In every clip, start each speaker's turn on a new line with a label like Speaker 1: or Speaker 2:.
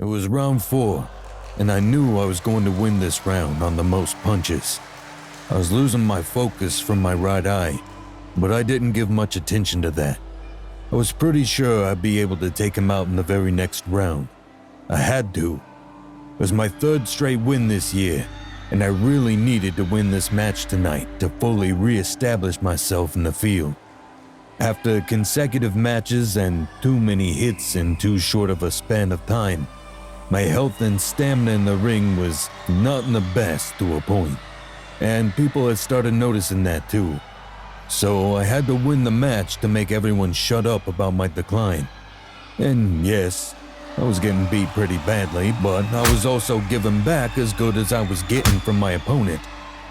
Speaker 1: It was round 4, and I knew I was going to win this round on the most punches. I was losing my focus from my right eye, but I didn't give much attention to that. I was pretty sure I'd be able to take him out in the very next round. I had to. It was my 3rd straight win this year, and I really needed to win this match tonight to fully re-establish myself in the field. After consecutive matches and too many hits in too short of a span of time, my health and stamina in the ring was not the best to a point, and people had started noticing that too. So I had to win the match to make everyone shut up about my decline. And yes, I was getting beat pretty badly, but I was also giving back as good as I was getting from my opponent.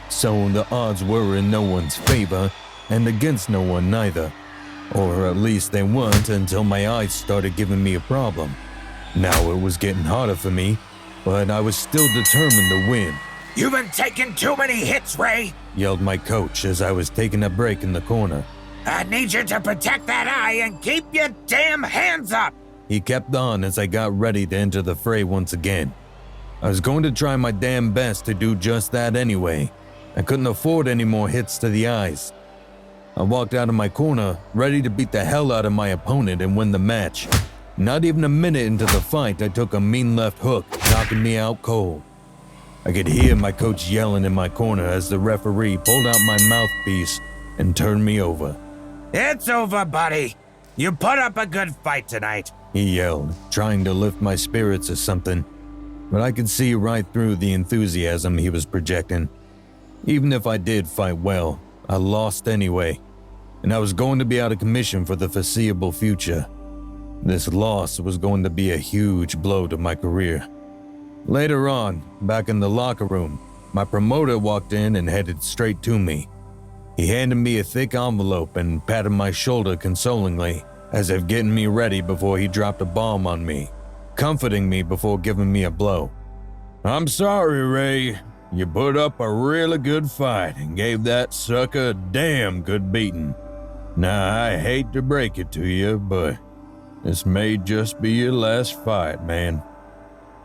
Speaker 1: So the odds were in no one's favor and against no one neither. Or at least they weren't until my eyes started giving me a problem. Now it was getting harder for me, but I was still determined to win.
Speaker 2: "You've been taking too many hits, Ray,"
Speaker 1: yelled my coach as I was taking a break in the corner.
Speaker 2: "I need you to protect that eye and keep your damn hands up."
Speaker 1: He kept on as I got ready to enter the fray once again. I was going to try my damn best to do just that anyway. I couldn't afford any more hits to the eyes. I walked out of my corner, ready to beat the hell out of my opponent and win the match. Not even a minute into the fight, I took a mean left hook, knocking me out cold. I could hear my coach yelling in my corner as the referee pulled out my mouthpiece and turned me over.
Speaker 2: "It's over, buddy. You put up a good fight tonight,"
Speaker 1: he yelled, trying to lift my spirits or something, but I could see right through the enthusiasm he was projecting. Even if I did fight well, I lost anyway, and I was going to be out of commission for the foreseeable future. This loss was going to be a huge blow to my career. Later on, back in the locker room, my promoter walked in and headed straight to me. He handed me a thick envelope and patted my shoulder consolingly, as if getting me ready before he dropped a bomb on me, comforting me before giving me a blow. "I'm sorry, Ray. You put up a really good fight and gave that sucker a damn good beating. Now, I hate to break it to you, but this may just be your last fight, man."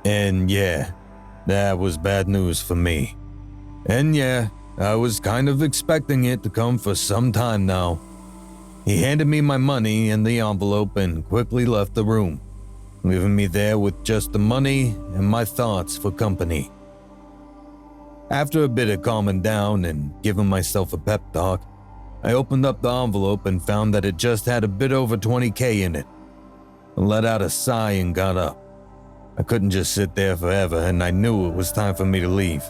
Speaker 1: And yeah, that was bad news for me. And yeah, I was kind of expecting it to come for some time now. He handed me my money in the envelope and quickly left the room, leaving me there with just the money and my thoughts for company. After a bit of calming down and giving myself a pep talk, I opened up the envelope and found that it just had a bit over $20K in it. I let out a sigh and got up. I couldn't just sit there forever, and I knew it was time for me to leave.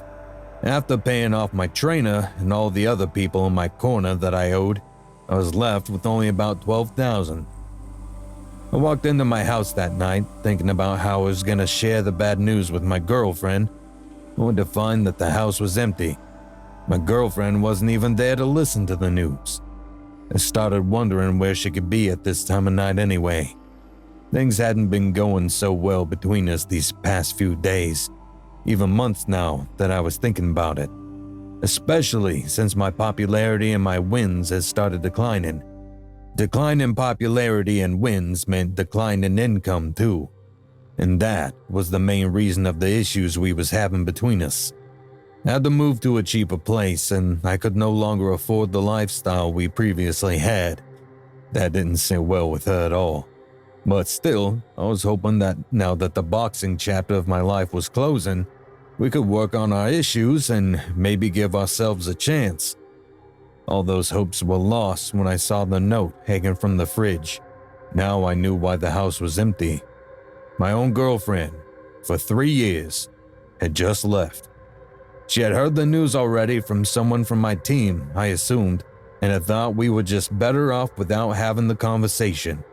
Speaker 1: After paying off my trainer and all the other people in my corner that I owed, I was left with only about $12,000. I walked into my house that night, thinking about how I was going to share the bad news with my girlfriend, only to find that the house was empty. My girlfriend wasn't even there to listen to the news. I started wondering where she could be at this time of night anyway. Things hadn't been going so well between us these past few days, even months now that I was thinking about it, especially since my popularity and my wins had started declining. Decline in popularity and wins meant decline in income too, and that was the main reason of the issues we was having between us. I had to move to a cheaper place, and I could no longer afford the lifestyle we previously had. That didn't sit well with her at all. But still, I was hoping that now that the boxing chapter of my life was closing, we could work on our issues and maybe give ourselves a chance. All those hopes were lost when I saw the note hanging from the fridge. Now I knew why the house was empty. My own girlfriend, for 3 years, had just left. She had heard the news already from someone from my team, I assumed, and had thought we were just better off without having the conversation.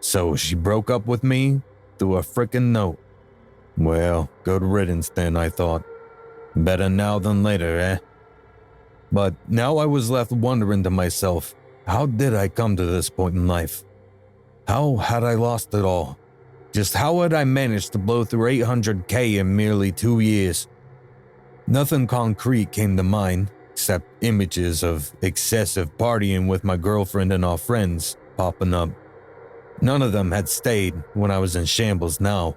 Speaker 1: So she broke up with me through a frickin' note. Well, good riddance then, I thought. Better now than later, eh? But now I was left wondering to myself, how did I come to this point in life? How had I lost it all? Just how had I managed to blow through $800K in merely 2 years? Nothing concrete came to mind, except images of excessive partying with my girlfriend and our friends popping up. None of them had stayed when I was in shambles now.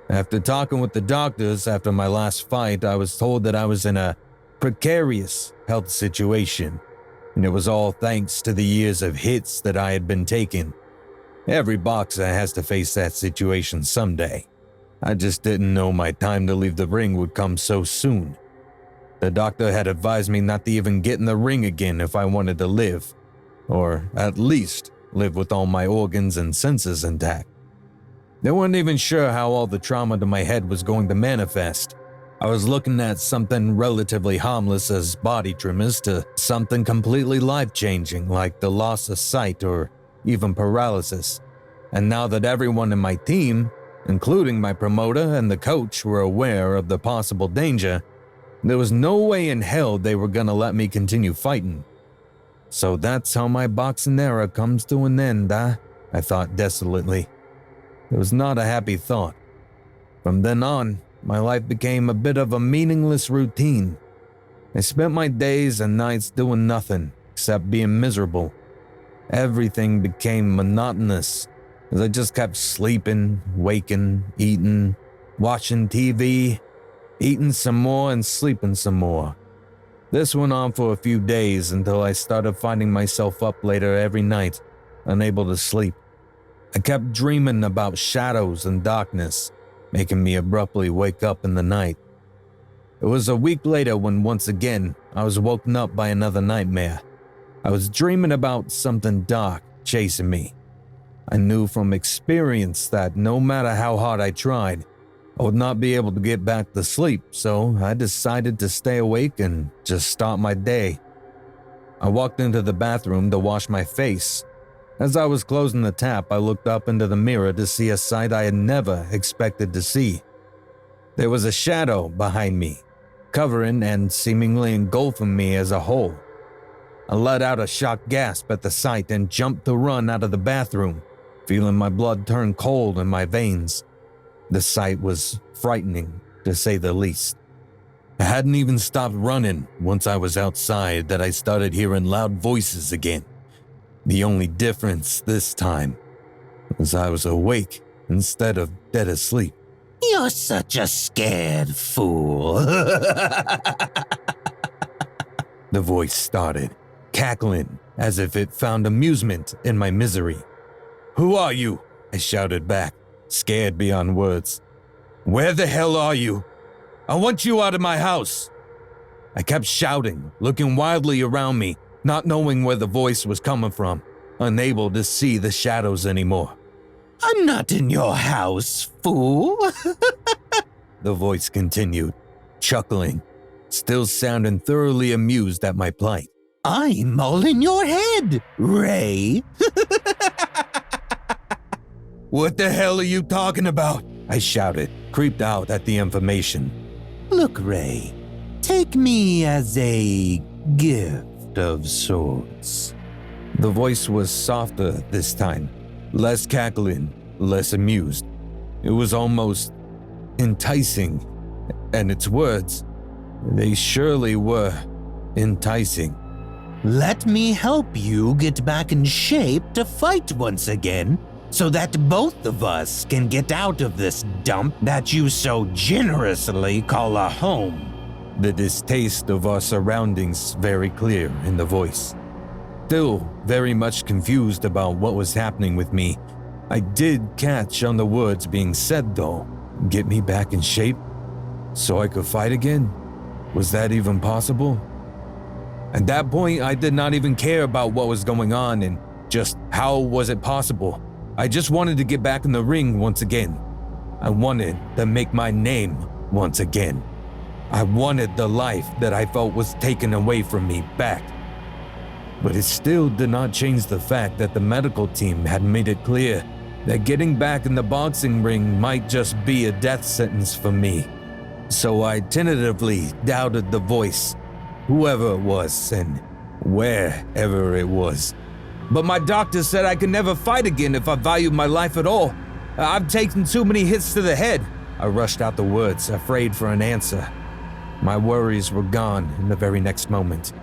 Speaker 1: After talking with the doctors after my last fight, I was told that I was in a precarious health situation, and it was all thanks to the years of hits that I had been taking. Every boxer has to face that situation someday. I just didn't know my time to leave the ring would come so soon. The doctor had advised me not to even get in the ring again if I wanted to live, or at least live with all my organs and senses intact. They weren't even sure how all the trauma to my head was going to manifest. I was looking at something relatively harmless as body tremors to something completely life-changing like the loss of sight or even paralysis. And now that everyone in my team, including my promoter and the coach, were aware of the possible danger, there was no way in hell they were gonna let me continue fighting. So that's how my boxing era comes to an end, I thought desolately. It was not a happy thought. From then on, my life became a bit of a meaningless routine. I spent my days and nights doing nothing except being miserable. Everything became monotonous as I just kept sleeping, waking, eating, watching TV, eating some more and sleeping some more. This went on for a few days until I started finding myself up later every night, unable to sleep. I kept dreaming about shadows and darkness, making me abruptly wake up in the night. It was a week later when once again I was woken up by another nightmare. I was dreaming about something dark chasing me. I knew from experience that no matter how hard I tried, I would not be able to get back to sleep, so I decided to stay awake and just start my day. I walked into the bathroom to wash my face. As I was closing the tap, I looked up into the mirror to see a sight I had never expected to see. There was a shadow behind me, covering and seemingly engulfing me as a whole. I let out a shocked gasp at the sight and jumped to run out of the bathroom, feeling my blood turn cold in my veins. The sight was frightening, to say the least. I hadn't even stopped running once I was outside that I started hearing loud voices again. The only difference this time was I was awake instead of dead asleep.
Speaker 2: You're such a scared fool.
Speaker 1: The voice started, cackling as if it found amusement in my misery. "Who are you?" I shouted back, scared beyond words. "Where the hell are you? I want you out of my house." I kept shouting, looking wildly around me, not knowing where the voice was coming from, unable to see the shadows anymore.
Speaker 2: I'm not in your house, fool.
Speaker 1: The voice continued, chuckling, still sounding thoroughly amused at my plight.
Speaker 2: I'm all in your head, Ray.
Speaker 1: "What the hell are you talking about?" I shouted, creeped out at the information.
Speaker 2: Look, Ray, take me as a gift of sorts.
Speaker 1: The voice was softer this time, less cackling, less amused. It was almost enticing, and its words, they surely were enticing.
Speaker 2: Let me help you get back in shape to fight once again, so that both of us can get out of this dump that you so generously call a home.
Speaker 1: The distaste of our surroundings very clear in the voice. Still very much confused about what was happening with me, I did catch on the words being said though. Get me back in shape? So I could fight again? Was that even possible? At that point, I did not even care about what was going on and just how was it possible. I just wanted to get back in the ring once again. I wanted to make my name once again. I wanted the life that I felt was taken away from me back. But it still did not change the fact that the medical team had made it clear that getting back in the boxing ring might just be a death sentence for me. So I tentatively doubted the voice, whoever it was and wherever it was. But my doctor said I could never fight again if I valued my life at all. I've taken too many hits to the head. I rushed out the words, afraid for an answer. My worries were gone in the very next moment.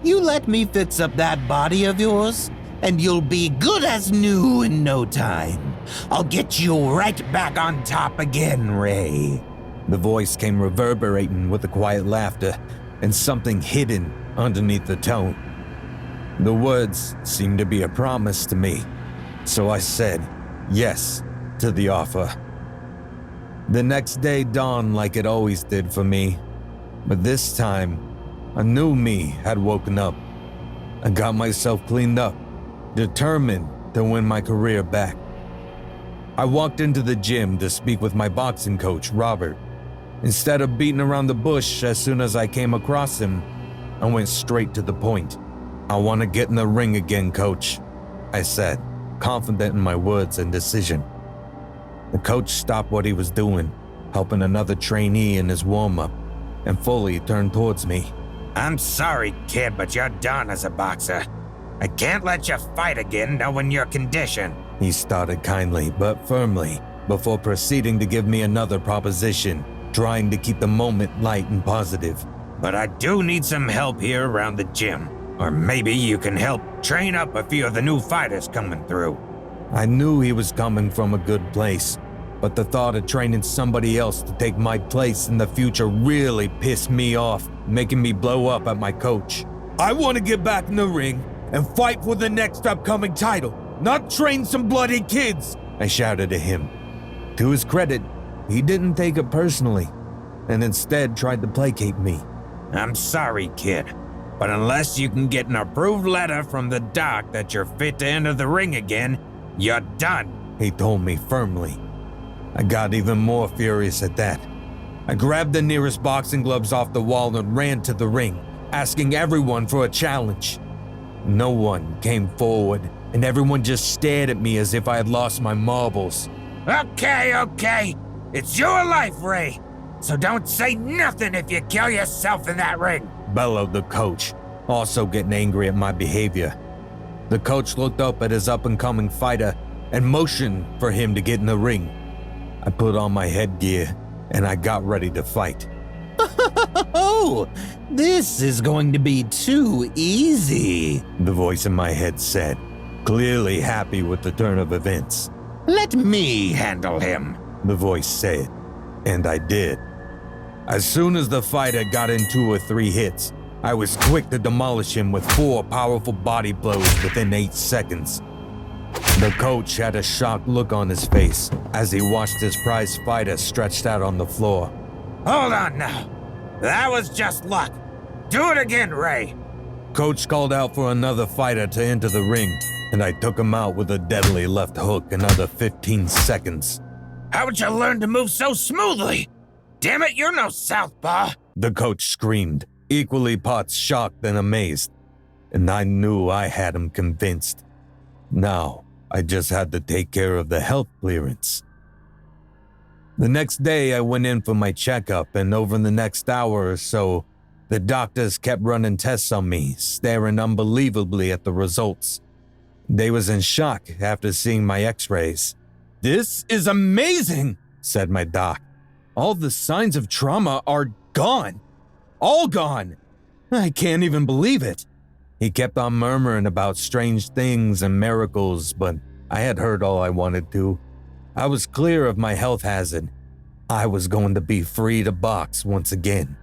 Speaker 2: You let me fix up that body of yours, and you'll be good as new in no time. I'll get you right back on top again, Ray.
Speaker 1: The voice came reverberating with a quiet laughter and something hidden underneath the tone. The words seemed to be a promise to me, so I said yes to the offer. The next day dawned like it always did for me, but this time, a new me had woken up. I got myself cleaned up, determined to win my career back. I walked into the gym to speak with my boxing coach, Robert. Instead of beating around the bush as soon as I came across him, I went straight to the point. "I want to get in the ring again, coach," I said, confident in my words and decision. The coach stopped what he was doing, helping another trainee in his warm-up, and fully turned towards me.
Speaker 2: I'm sorry, kid, but you're done as a boxer. I can't let you fight again knowing your condition.
Speaker 1: He started kindly but firmly before proceeding to give me another proposition, trying to keep the moment light and positive.
Speaker 2: But I do need some help here around the gym. Or maybe you can help train up a few of the new fighters coming through.
Speaker 1: I knew he was coming from a good place, but the thought of training somebody else to take my place in the future really pissed me off, making me blow up at my coach. "I want to get back in the ring and fight for the next upcoming title, not train some bloody kids," I shouted at him. To his credit, he didn't take it personally, and instead tried to placate me.
Speaker 2: I'm sorry, kid, but unless you can get an approved letter from the doc that you're fit to enter the ring again, you're done,
Speaker 1: he told me firmly. I got even more furious at that. I grabbed the nearest boxing gloves off the wall and ran to the ring, asking everyone for a challenge. No one came forward, and everyone just stared at me as if I had lost my marbles.
Speaker 2: Okay. It's your life, Ray. So don't say nothing if you kill yourself in that ring,
Speaker 1: bellowed the coach, also getting angry at my behavior. The coach looked up at his up-and-coming fighter and motioned for him to get in the ring. I put on my headgear and I got ready to fight.
Speaker 2: Oh, this is going to be too easy,
Speaker 1: the voice in my head said, clearly happy with the turn of events.
Speaker 2: Let me handle him,
Speaker 1: the voice said, and I did. As soon as the fighter got in 2 or 3 hits, I was quick to demolish him with 4 powerful body blows within 8 seconds. The coach had a shocked look on his face as he watched his prize fighter stretched out on the floor.
Speaker 2: Hold on now. That was just luck. Do it again, Ray.
Speaker 1: Coach called out for another fighter to enter the ring, and I took him out with a deadly left hook in under 15 seconds.
Speaker 2: How'd you learn to move so smoothly? Damn it, you're no southpaw,
Speaker 1: the coach screamed, equally parts shocked and amazed. And I knew I had him convinced. Now, I just had to take care of the health clearance. The next day, I went in for my checkup, and over the next hour or so, the doctors kept running tests on me, staring unbelievably at the results. They was in shock after seeing my x-rays. "This is amazing," said my doc. "All the signs of trauma are gone. All gone. I can't even believe it." He kept on murmuring about strange things and miracles, but I had heard all I wanted to. I was clear of my health hazard. I was going to be free to box once again.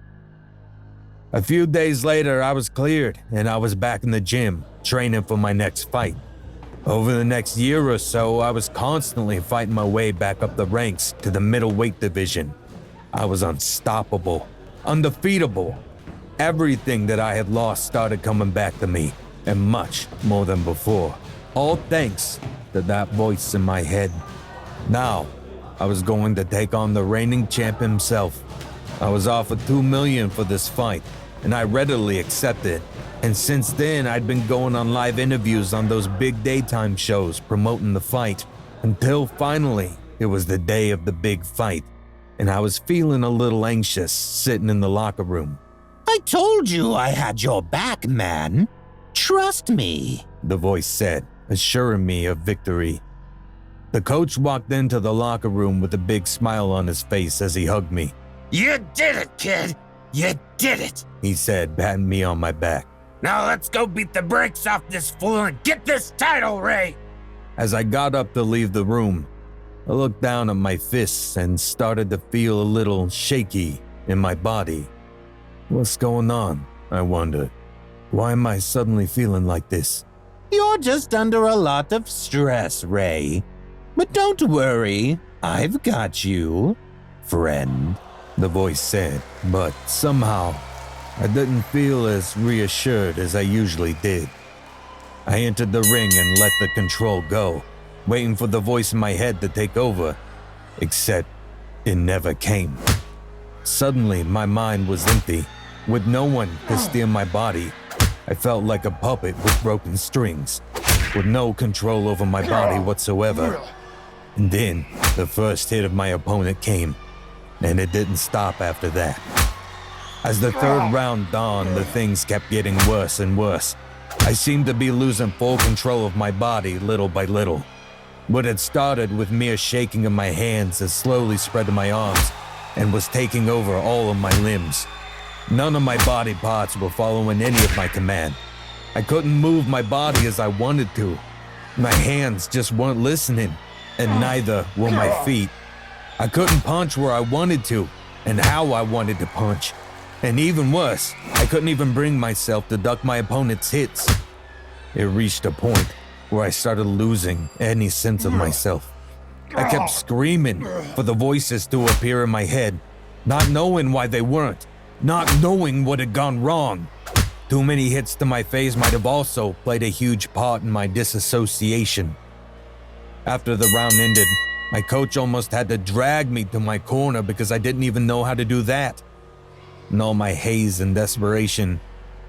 Speaker 1: A few days later, I was cleared, and I was back in the gym, training for my next fight. Over the next year or so, I was constantly fighting my way back up the ranks to the middleweight division. I was unstoppable, undefeatable. Everything that I had lost started coming back to me, and much more than before. All thanks to that voice in my head. Now, I was going to take on the reigning champ himself. I was offered $2 million for this fight, and I readily accepted. And since then, I'd been going on live interviews on those big daytime shows promoting the fight, until finally, it was the day of the big fight, and I was feeling a little anxious sitting in the locker room.
Speaker 2: I told you I had your back, man. Trust me,
Speaker 1: the voice said, assuring me of victory. The coach walked into the locker room with a big smile on his face as he hugged me.
Speaker 2: You did it, kid. You did it,
Speaker 1: he said, patting me on my back.
Speaker 2: Now let's go beat the brakes off this fool and get this title, Ray.
Speaker 1: As I got up to leave the room, I looked down at my fists and started to feel a little shaky in my body. What's going on? I wondered. Why am I suddenly feeling like this?
Speaker 2: You're just under a lot of stress, Ray. But don't worry, I've got you, friend,
Speaker 1: the voice said, but somehow I didn't feel as reassured as I usually did. I entered the ring and let the control go, waiting for the voice in my head to take over, except it never came. Suddenly, my mind was empty, with no one to steer my body. I felt like a puppet with broken strings, with no control over my body whatsoever. And then, the first hit of my opponent came, and it didn't stop after that. As the third round dawned, the things kept getting worse and worse. I seemed to be losing full control of my body little by little. What had started with mere shaking of my hands had slowly spread to my arms and was taking over all of my limbs. None of my body parts were following any of my command. I couldn't move my body as I wanted to. My hands just weren't listening, and neither were my feet. I couldn't punch where I wanted to, and how I wanted to punch. And even worse, I couldn't even bring myself to duck my opponent's hits. It reached a point where I started losing any sense of myself. I kept screaming for the voices to appear in my head, not knowing why they weren't, not knowing what had gone wrong. Too many hits to my face might have also played a huge part in my disassociation. After the round ended, my coach almost had to drag me to my corner because I didn't even know how to do that. In all my haze and desperation,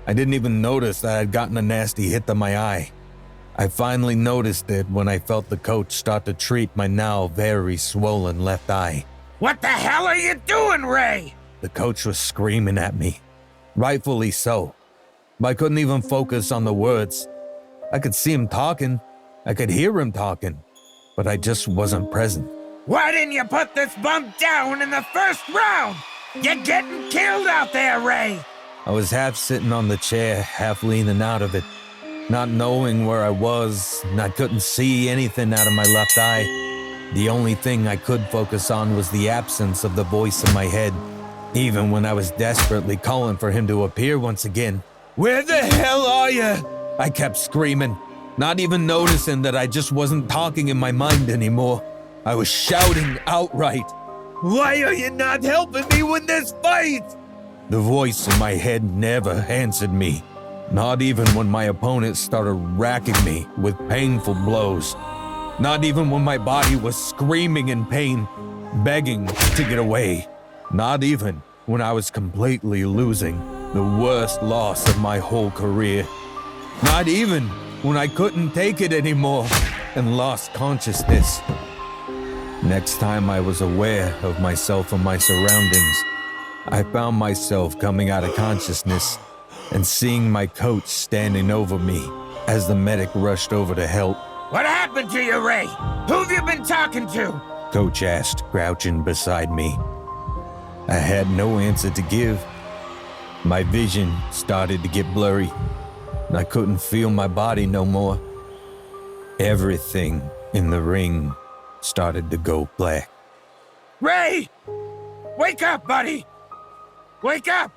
Speaker 1: I didn't even notice that I'd gotten a nasty hit to my eye. I finally noticed it when I felt the coach start to treat my now very swollen left eye.
Speaker 3: What the hell are you doing, Ray?
Speaker 1: The coach was screaming at me, rightfully so. But I couldn't even focus on the words. I could see him talking, I could hear him talking, but I just wasn't present.
Speaker 3: Why didn't you put this bump down in the first round? You're getting killed out there, Ray!
Speaker 1: I was half sitting on the chair, half leaning out of it, not knowing where I was, and I couldn't see anything out of my left eye. The only thing I could focus on was the absence of the voice in my head, even when I was desperately calling for him to appear once again. Where the hell are you? I kept screaming, not even noticing that I just wasn't talking in my mind anymore. I was shouting outright. Why are you not helping me win this fight? The voice in my head never answered me, not even when my opponent started racking me with painful blows. Not even when my body was screaming in pain, begging to get away. Not even when I was completely losing the worst loss of my whole career. Not even when I couldn't take it anymore and lost consciousness. Next time I was aware of myself and my surroundings, I found myself coming out of consciousness and seeing my coach standing over me as the medic rushed over to help.
Speaker 3: What happened to you, Ray? Who've you been talking to?
Speaker 1: Coach asked, crouching beside me. I had no answer to give. My vision started to get blurry, and I couldn't feel my body no more. Everything in the ring started to go black.
Speaker 3: Ray! Wake up, buddy! Wake up!